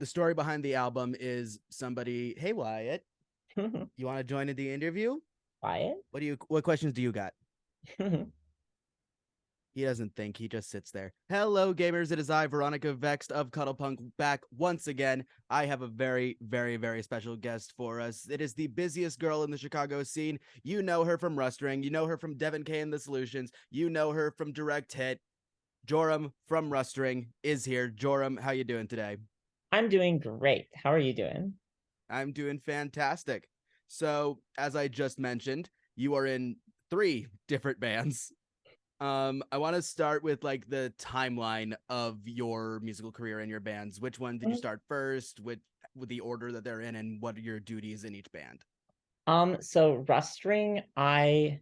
The story behind the album is somebody, hey Wyatt, you want to join in the interview? Quiet. What questions do you got? He doesn't think, he just sits there. Hello, gamers. It is I, Veronica Vext of Cuddlepunk, back once again. I have a very, very, very special guest for us. It is the busiest girl in the Chicago scene. You know her from Rustring. You know her from Devon Kay and the Solutions. You know her from Direct Hit. Joram from Rustring is here. Joram, how you doing today? I'm doing great. How are you doing? I'm doing fantastic. So, as I just mentioned, you are in three different bands. I want to start with like the timeline of your musical career and your bands. Which one did you start first? With the order that they're in, and what are your duties in each band? So Rustring, I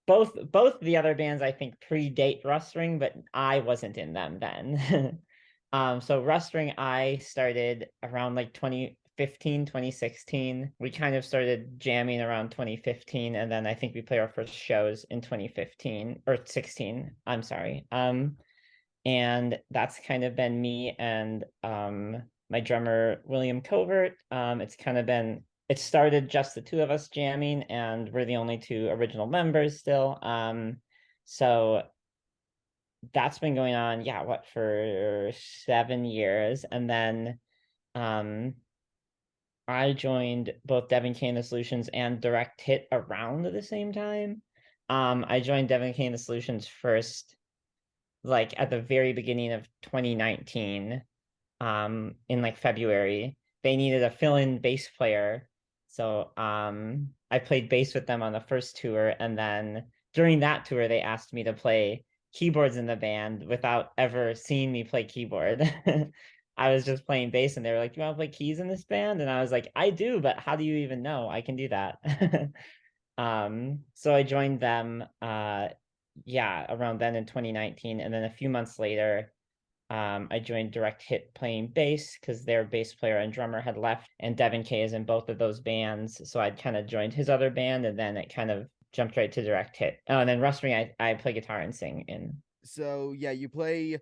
both the other bands I think predate Rustring, but I wasn't in them then. So Rustring, I started around like 2015, 2016. We kind of started jamming around 2015, and then I think we played our first shows in 2015 or 16. I'm sorry. And that's kind of been me and my drummer William Covert. It started just the two of us jamming, and we're the only two original members still. So that's been going on, yeah, what, for 7 years. And then um I joined both Devon Kay and the Solutions and Direct Hit around the same time. I joined Devon Kay and the Solutions first, like at the very beginning of 2019, in like February. They needed a fill-in bass player. So I played bass with them on the first tour, and then during that tour they asked me to play keyboards in the band without ever seeing me play keyboard. I was just playing bass and they were like, "Do you want to play keys in this band?" And I was like, "I do, but how do you even know I can do that?" So I joined them yeah, around then in 2019, and then a few months later I joined Direct Hit playing bass because their bass player and drummer had left, and Devon Kay is in both of those bands. So I'd kind of joined his other band, and then it kind of jumped right to Direct Hit. Oh, and then Rustring, I play guitar and sing in. So yeah, you play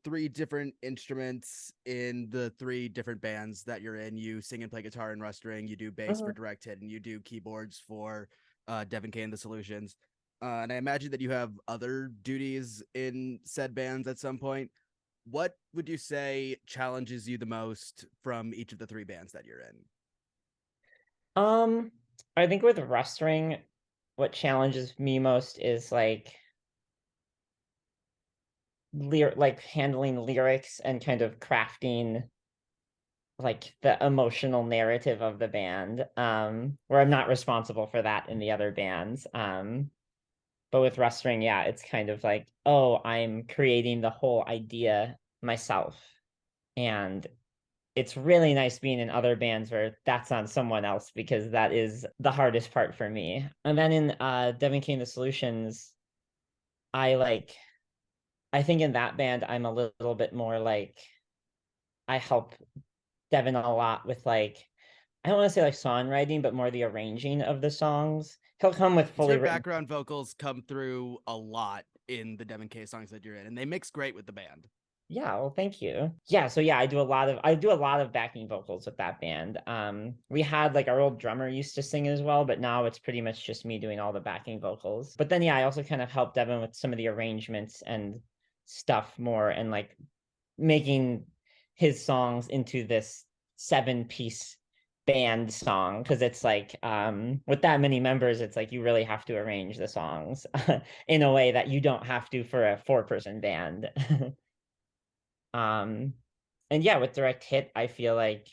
three different instruments in the three different bands that you're in. You sing and play guitar and Rustring. You do bass for Mhm. Direct Hit, and you do keyboards for Devon Kay and the Solutions. And I imagine that you have other duties in said bands at some point. What would you say challenges you the most from each of the three bands that you're in? Um, I think with Rustring, what challenges me most is like handling lyrics and kind of crafting like the emotional narrative of the band, where I'm not responsible for that in the other bands. But with Rustring, yeah, it's kind of like, oh, I'm creating the whole idea myself. And it's really nice being in other bands where that's on someone else, because that is the hardest part for me. And then in Devon King the Solutions, I like I think in that band I'm a little bit more like, I help Devon a lot with like, I don't want to say like songwriting, but more the arranging of the songs. He'll come with Your fully written. background vocals come through a lot in the Devon Kay songs that you're in, and they mix great with the band. Yeah, well, thank you. Yeah, so yeah, I do a lot of backing vocals with that band. We had like our old drummer used to sing as well, but now it's pretty much just me doing all the backing vocals. But then yeah, I also kind of helped Devin with some of the arrangements and stuff more, and like making his songs into this 7-piece band song, because it's like with that many members it's like you really have to arrange the songs in a way that you don't have to for a 4-person band. um and yeah, with Direct Hit, I feel like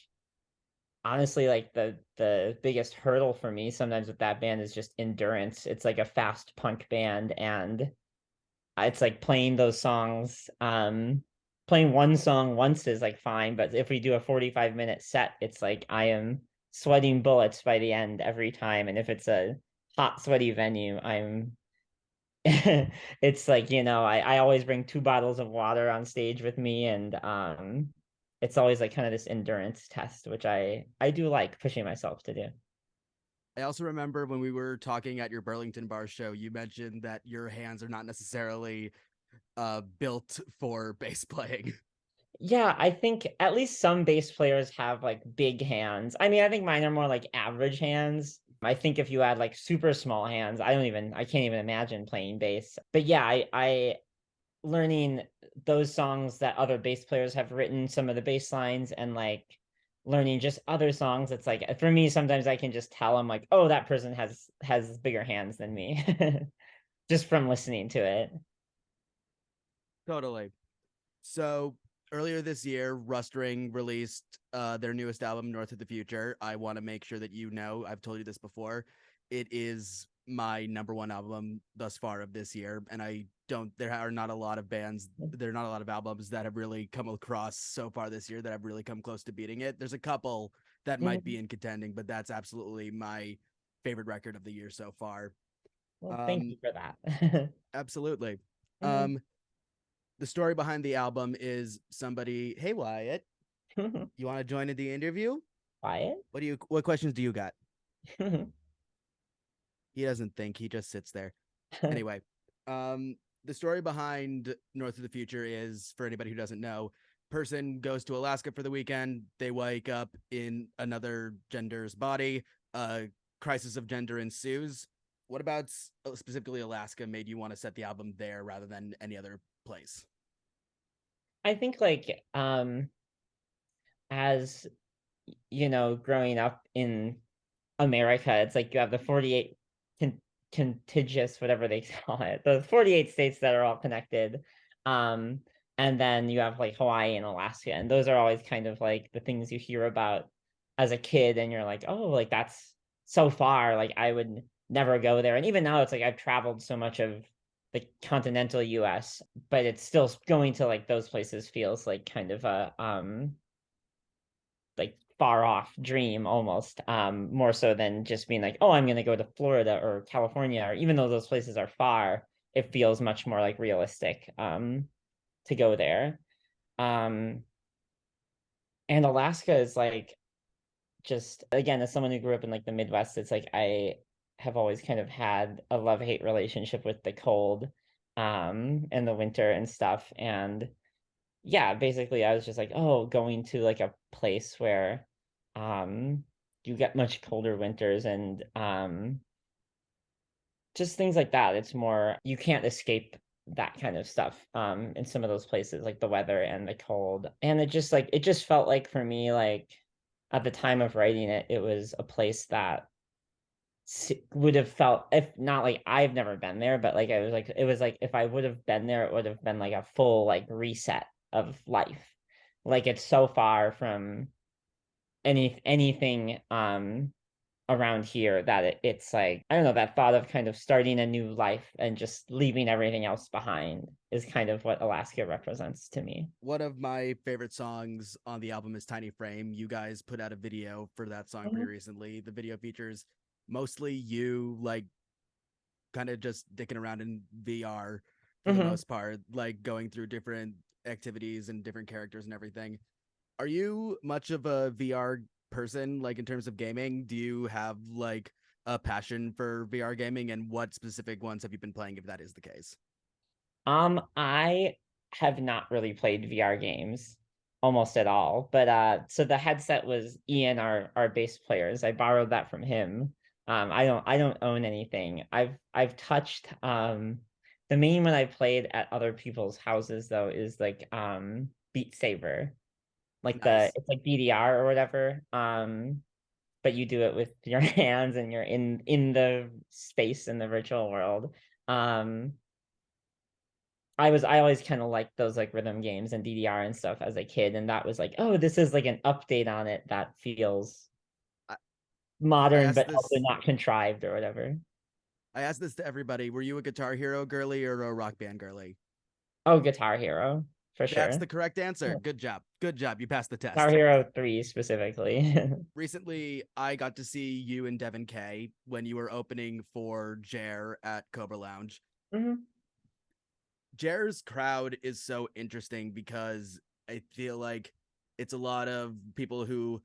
honestly like the biggest hurdle for me sometimes with that band is just endurance. It's like a fast punk band, and it's like playing those songs, playing one song once is like fine, but if we do a 45-minute set, it's like I am sweating bullets by the end every time. And if it's a hot sweaty venue, I'm it's like, I always bring 2 bottles of water on stage with me, and it's always like kind of this endurance test, which I do like pushing myself to do. I also remember when we were talking at your Burlington Bar show, you mentioned that your hands are not necessarily built for bass playing. Yeah, I think at least some bass players have like big hands. I mean, I think mine are more like average hands. I think if you had like super small hands, I can't even imagine playing bass. But yeah, I learning those songs that other bass players have written, some of the bass lines, and like learning just other songs. It's like for me, sometimes I can just tell I'm like, oh, that person has bigger hands than me, just from listening to it. Totally. So earlier this year, Rustring released their newest album, North of the Future. I want to make sure that you know, I've told you this before, it is my number one album thus far of this year. And I don't, there are not a lot of bands, there are not a lot of albums that have really come across so far this year that have really come close to beating it. There's a couple that might be Mhm. in contending, but that's absolutely my favorite record of the year so far. Well, thank Um, you for that. Absolutely. Mhm. Um, the story behind the album is somebody, hey Wyatt, you want to join in the interview? Quiet. What questions do you got? He doesn't think, he just sits there. Anyway, um the story behind North of the Future is, for anybody who doesn't know, person goes to Alaska for the weekend, they wake up in another gender's body, a crisis of gender ensues. What about specifically Alaska made you want to set the album there rather than any other place? I think like as growing up in America, it's like you have the 48 con- contiguous, whatever they call it, the 48 states that are all connected. Um, and then you have like Hawaii and Alaska, and those are always kind of like the things you hear about as a kid, and you're like, oh, like that's so far. Like I would never go there. And even now, it's like I've traveled so much of the continental US, but it's still going to like those places feels like kind of a like far off dream almost, more so than just being like, oh, I'm going to go to Florida or California, or even though those places are far, it feels much more like realistic to go there. um and Alaska is like, just again, as someone who grew up in like the Midwest, it's like I have always kind of had a love-hate relationship with the cold and the winter and stuff. And yeah, basically I was just like, oh, going to like a place where um you get much colder winters, and just things like that. It's more, you can't escape that kind of stuff in some of those places, like the weather and the cold. And it just felt like for me, like at the time of writing it, it was a place that would have felt, if not like I've never been there, but like it was like if I would have been there, it would have been like a full like reset of life. Like it's so far from anything around here that it's like, I don't know, that thought of kind of starting a new life and just leaving everything else behind is kind of what Alaska represents to me. One of my favorite songs on the album is Tiny Frame. You guys put out a video for that song pretty Mhm. recently. The video features mostly you, like, kind of just dicking around in VR for the Mhm. most part, like going through different activities and different characters and everything. Are you much of a VR person, like in terms of gaming? Do you have like a passion for VR gaming, and what specific ones have you been playing if that is the case? I have not really played VR games almost at all, but so the headset was Ian, our bass players. I borrowed that from him. I don't own anything. I've touched the main one I played at other people's houses though is like Beat Saber. Like Nice. it's like DDR or whatever. But you do it with your hands and you're in the space in the virtual world. Um I always kind of liked those like rhythm games and DDR and stuff as a kid, and that was like, oh, this is like an update on it that feels I, I modern asked but also this not contrived or whatever. I asked this to everybody. Were you a Guitar Hero girly or a Rock Band girly? Oh, Guitar Hero for That's sure. the correct answer. Oh, Good job. Good job. You passed the Guitar test. Hero 3 specifically. Recently, I got to see you and Devon Kay when you were opening for Jer at Cobra Lounge. Mhm. Jer's crowd is so interesting because I feel like it's a lot of people who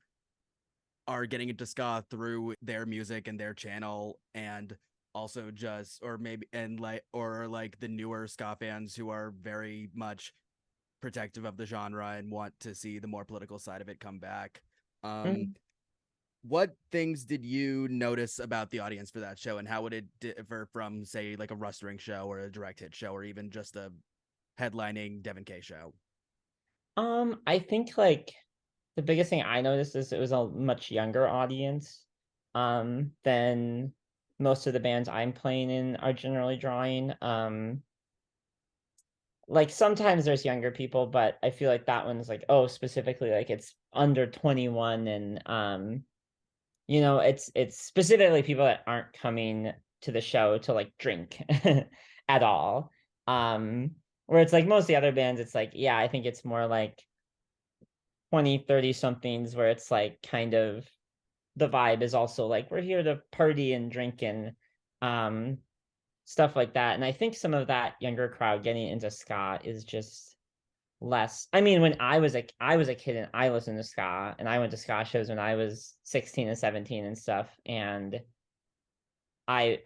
are getting into ska through their music and their channel, and also just, or maybe, and like, or like the newer ska fans who are very much protective of the genre and want to see the more political side of it come back. Mhm. What things did you notice about the audience for that show, and how would it differ from, say, like a rustring show or a direct hit show or even just a headlining Devon Kay show? I think like the biggest thing I noticed is it was a much younger audience than most of the bands I'm playing in are generally drawing. Like sometimes there's younger people, but I feel like that one's like, oh, specifically like it's under 21, and it's specifically people that aren't coming to the show to like drink at all. Um where it's like most of the other bands, it's like, yeah, I think it's more like 20, 30 somethings where it's like kind of the vibe is also like we're here to party and drink and um stuff like that. And I think some of that younger crowd getting into ska is just less. I mean, when I was a kid and I listened to ska and I went to ska shows when I was 16 and 17 and stuff, and I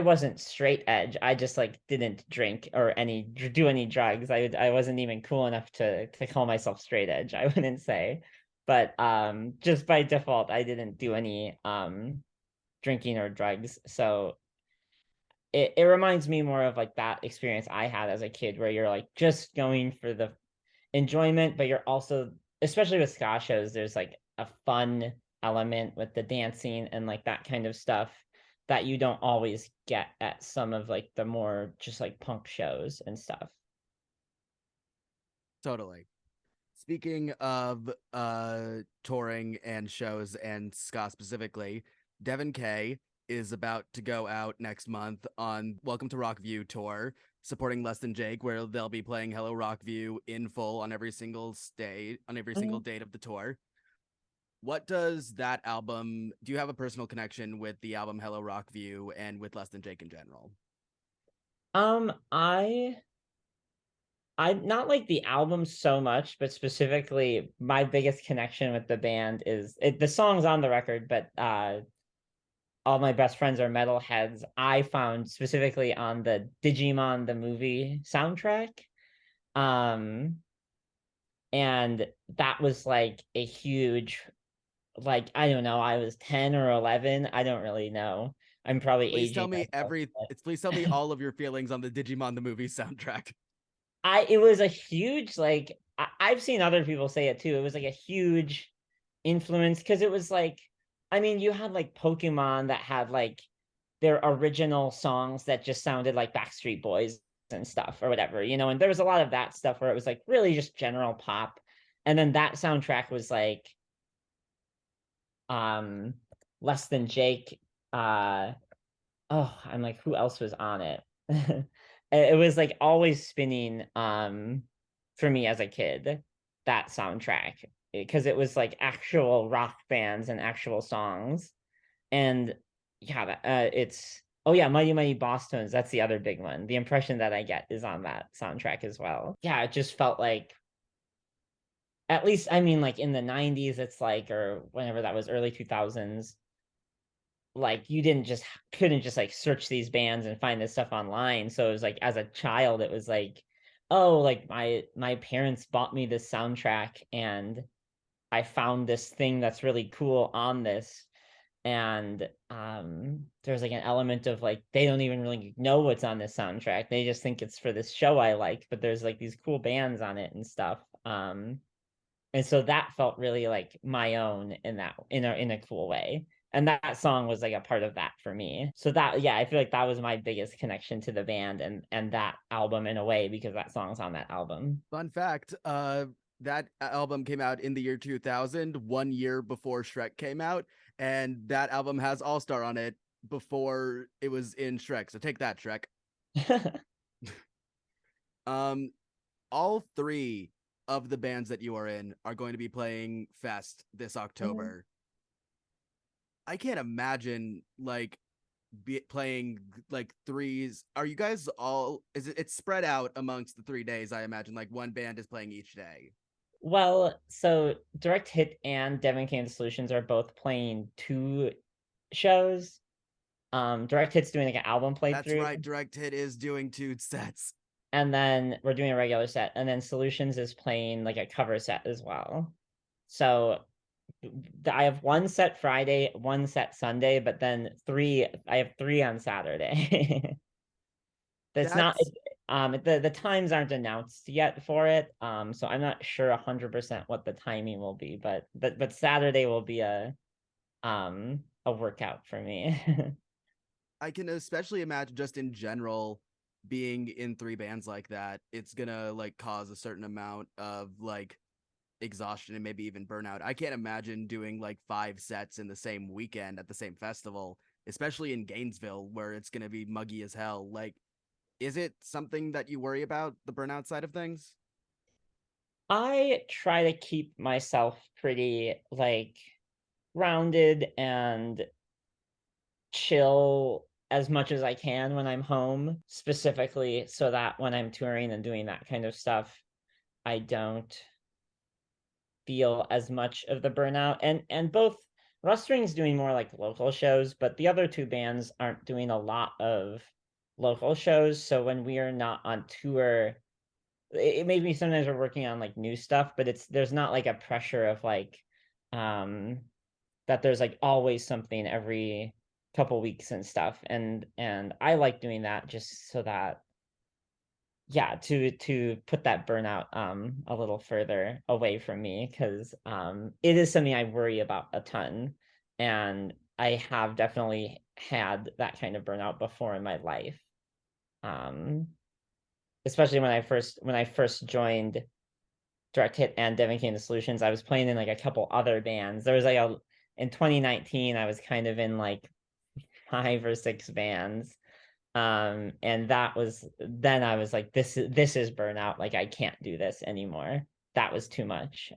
wasn't straight edge. I just like didn't drink or do any drugs. I wasn't even cool enough to call myself straight edge, I wouldn't say. But just by default I didn't do any drinking or drugs. So it reminds me more of like that experience I had as a kid where you're like just going for the enjoyment, but you're also, especially with ska shows, there's like a fun element with the dancing and like that kind of stuff that you don't always get at some of like the more just like punk shows and stuff. Totally. Speaking of touring and shows and ska specifically, Devon Kay is about to go out next month on Welcome to Rockview tour, supporting Less Than Jake, where they'll be playing Hello Rockview in full on every single date of the tour. What does that album? Do you have a personal connection with the album Hello Rockview and with Less Than Jake in general? I not like the album so much, but specifically my biggest connection with the band is the songs on the record, but all my best friends are metalheads. I found specifically on the Digimon the movie soundtrack. Um and that was like a huge, like, I don't know, I was 10 or 11, I don't really know. I'm probably Please tell aging me myself, please tell me all of your feelings on the Digimon the movie soundtrack. it was a huge, like, I've seen other people say it too. It was like a huge influence because it was like, I mean, you had like Pokemon that had like their original songs that just sounded like Backstreet Boys and stuff or whatever, and there was a lot of that stuff where it was like really just general pop. And then that soundtrack was like um Less Than Jake. I'm like, who else was on it? It was like always spinning for me as a kid, that soundtrack, because it was like actual rock bands and actual songs. And yeah, it's, oh yeah, Mighty Mighty Boss Tones, that's the other big one. The impression that I get is on that soundtrack as well. Yeah, it just felt like, at least, I mean, like in the 90s, it's like, or whenever that was, early 2000s, like you didn't just couldn't just like search these bands and find this stuff online. So it was like as a child, it was like, oh, like my parents bought me this soundtrack and I found this thing that's really cool on this. And there's like an element of like they don't even really know what's on this soundtrack. They just think it's for this show I like, but there's like these cool bands on it and stuff. And so that felt really like my own in that, in a cool way. And that song was like a part of that for me. So that, yeah, I feel like that was my biggest connection to the band and that album in a way, because that song's on that album. Fun fact, that album came out in the year 2000, 1 year before Shrek came out, and that album has All Star on it before it was in Shrek. So take that, Shrek. Um, all three of the bands that you are in are going to be playing Fest this October. I can't imagine like playing like threes. Are you guys all? Is it's spread out amongst the 3 days? I imagine like one band is playing each day. Well, so Direct Hit and Devon Kane Solutions are both playing two shows. Direct Hit's doing like an album That's playthrough, right. Direct Hit is doing two sets. and then we're doing a regular set, and then Solutions is playing like a cover set as well. So I have one set Friday, one set Sunday, but then I have three on Saturday. That's not That's the times aren't announced yet for it. So I'm not sure 100% what the timing will be, but Saturday will be a workout for me. I can especially imagine just in general being in three bands like that, it's gonna like cause a certain amount of like exhaustion and maybe even burnout. I can't imagine doing like 5 sets in the same weekend at the same festival, especially in Gainesville where it's gonna be muggy as hell. Like, is it something that you worry about, the burnout side of things? I try to keep myself pretty like grounded and chill as much as I can when I'm home, specifically so that when I'm touring and doing that kind of stuff, I don't feel as much of the burnout. And both Rustring's doing more like local shows, but the other two bands aren't doing a lot of local shows. So when we are not on tour, it maybe sometimes we're working on like new stuff, but there's not like a pressure of like um that there's like always something every couple weeks and stuff. And I like doing that just so that yeah, to put that burnout a little further away from me, because it is something I worry about a ton, and I have definitely had that kind of burnout before in my life. Um Especially when I first joined Direct Hit and Devon Kay and the Solutions, I was playing in like a couple other bands. There was like a in 2019, I was kind of in like 5 or 6 bands. And that was then I was like, this is burnout. Like I can't do this anymore. That was too much.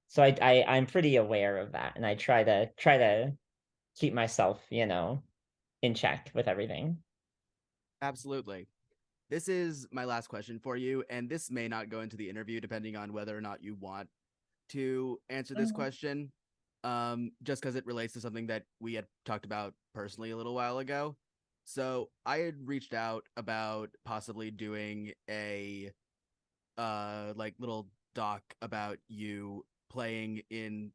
So I'm pretty aware of that, and I try to keep myself, in check with everything. Absolutely. This is my last question for you, and this may not go into the interview depending on whether or not you want to answer this Mhm. question. Just because it relates to something that we had talked about personally a little while ago. So I had reached out about possibly doing a like little doc about you playing in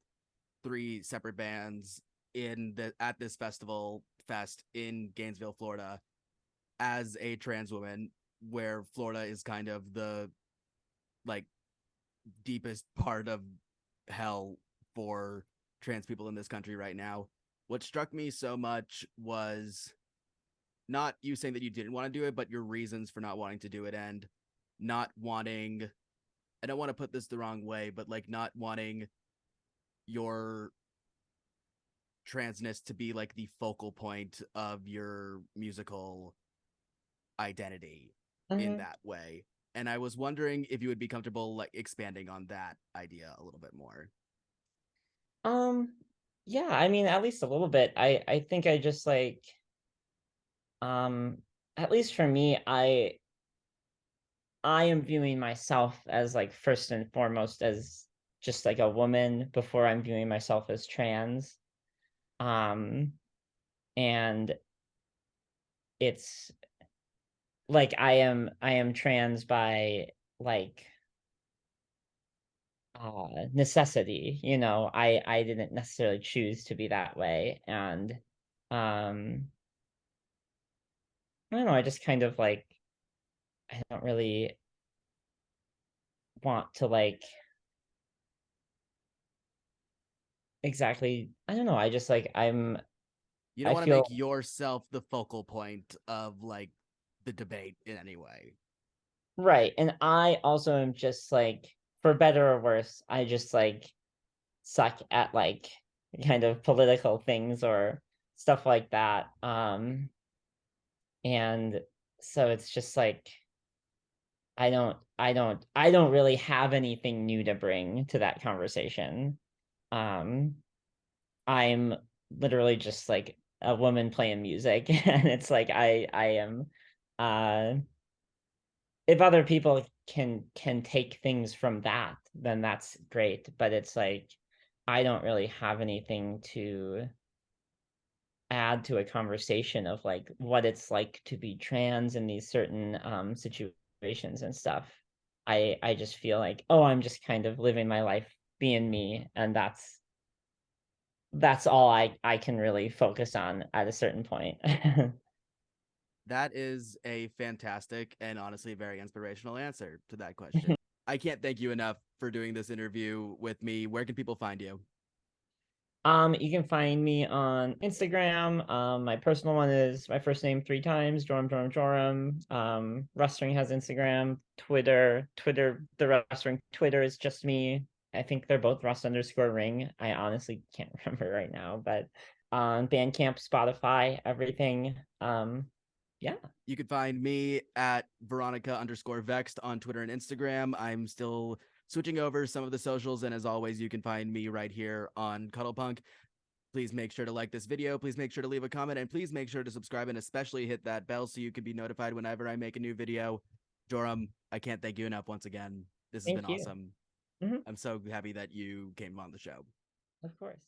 3 separate bands in the at this fest in Gainesville, Florida, as a trans woman, where Florida is kind of the like deepest part of hell for trans people in this country right now. What struck me so much was not you saying that you didn't want to do it, but your reasons for not wanting to do it and not wanting, I don't want to put this the wrong way, but like not wanting your transness to be like the focal point of your musical identity in Mhm. that way. And I was wondering if you would be comfortable like expanding on that idea a little bit more. Um, yeah, I mean, at least a little bit. I think I just like um at least for me, I am viewing myself as like first and foremost as just like a woman before I'm viewing myself as trans. Um, and it's like I am trans by like necessity, I didn't necessarily choose to be that way. And I don't know, I just kind of like I don't really want to like exactly I don't know, I just like You don't I want to make feel yourself the focal point of like the debate in any way. right. And I also am just like, for better or worse, I just like suck at like kind of political things or stuff like that. And so it's just like I don't really have anything new to bring to that conversation. Um, I'm literally just like a woman playing music, and it's like I am uh if other people can take things from that, then that's great. But it's like I don't really have anything to add to a conversation of like what it's like to be trans in these certain situations and stuff. I just feel like, oh, I'm just kind of living my life being me, and that's all I can really focus on at a certain point. That is a fantastic and honestly very inspirational answer to that question. I can't thank you enough for doing this interview with me. Where can people find you? You can find me on Instagram. My personal one is my first name 3 times, Joram Joram Joram. Rustring has Instagram, Twitter, the Rustring Twitter is just me. I think they're both Rust_ring. I honestly can't remember right now, but on Bandcamp, Spotify, everything. Yeah. You can find me at Veronica_Vexed on Twitter and Instagram. I'm still switching over some of the socials, and as always, you can find me right here on Cuddlepunk. Please make sure to like this video. Please make sure to leave a comment, and please make sure to subscribe and especially hit that bell so you can be notified whenever I make a new video. Joram, I can't thank you enough once again. This has been Thank you. awesome. Mhm. I'm so happy that you came on the show. Of course.